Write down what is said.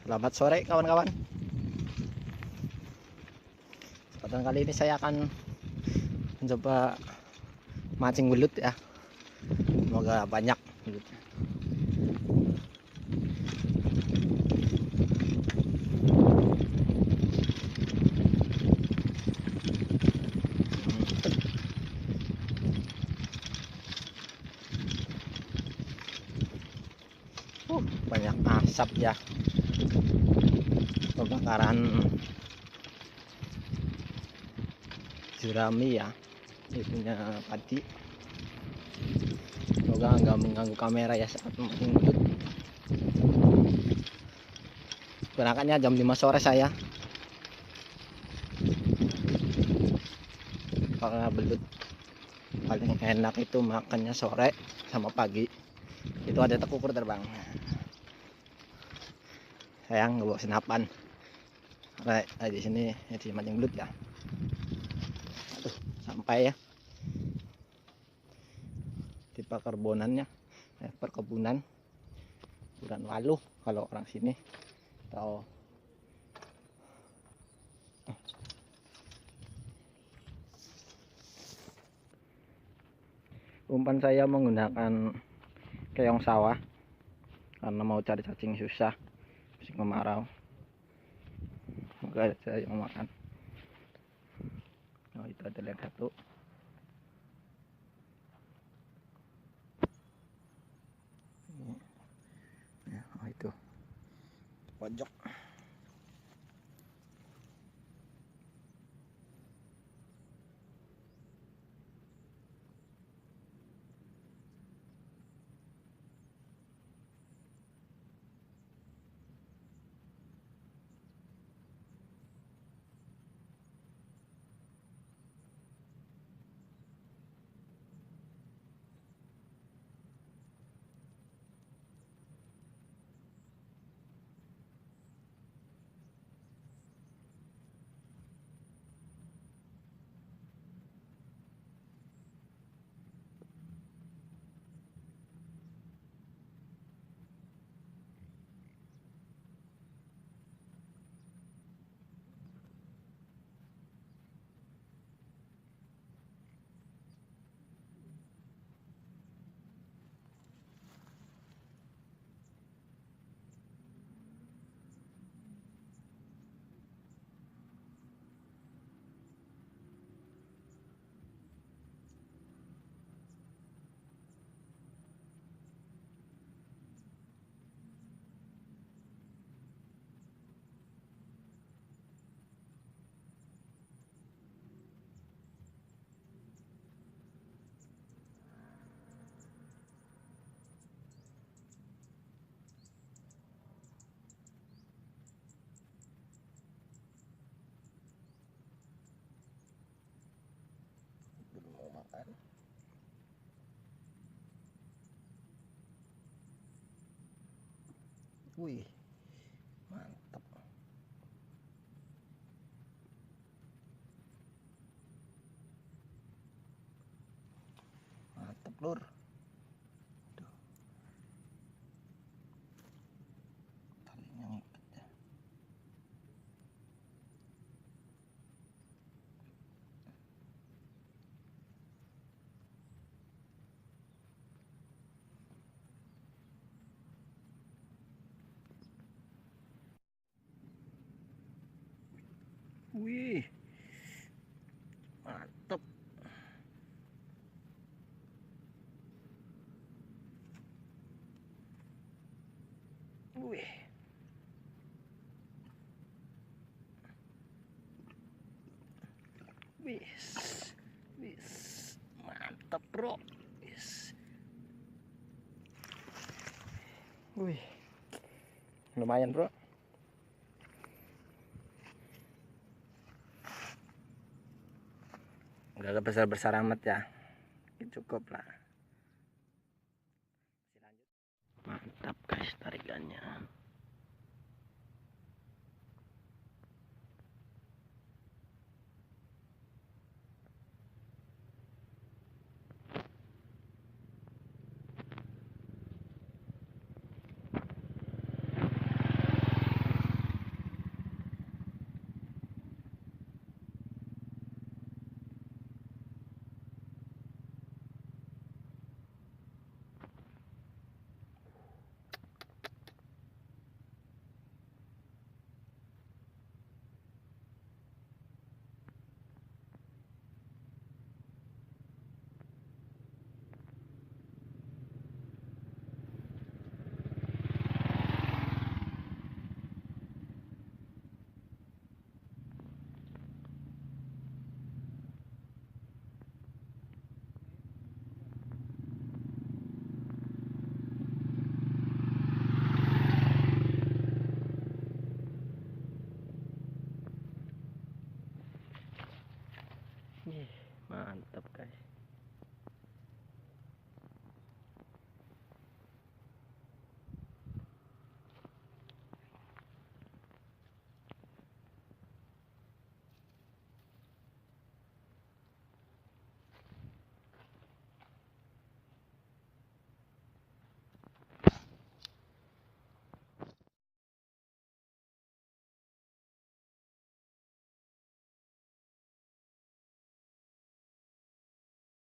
Selamat sore kawan-kawan. Kesempatan kali ini saya akan mencoba mancing belut ya. Semoga banyak belutnya. Banyak asap ya. Kebakaran jerami ya, ini punya padi. Semoga nggak mengganggu kamera ya saat mancing belut. Berangkatnya jam 5 sore saya, karena belut paling enak itu makannya sore sama pagi. Itu ada tekukur terbang. Sayang nggak bawa senapan. Di sini di mancing belut ya. Aduh, sampai ya di perkebunannya, perkebunan Buran Waluh kalau orang sini tahu. Umpan saya menggunakan keong sawah karena mau cari cacing susah musim kemarau. Semoga saya mau makan. Oh, itu ada yang satu. Oh, itu pojok. Mau makan. Wih, mantap. Mantap, Lur. Tuh. Talinya ngikat ya. Wih, mantap. Wih, wis, wis, mantap bro. Wis. Wih, lumayan bro. Enggak besar-besar amat ya, cukup lah. Mantap guys tarikannya.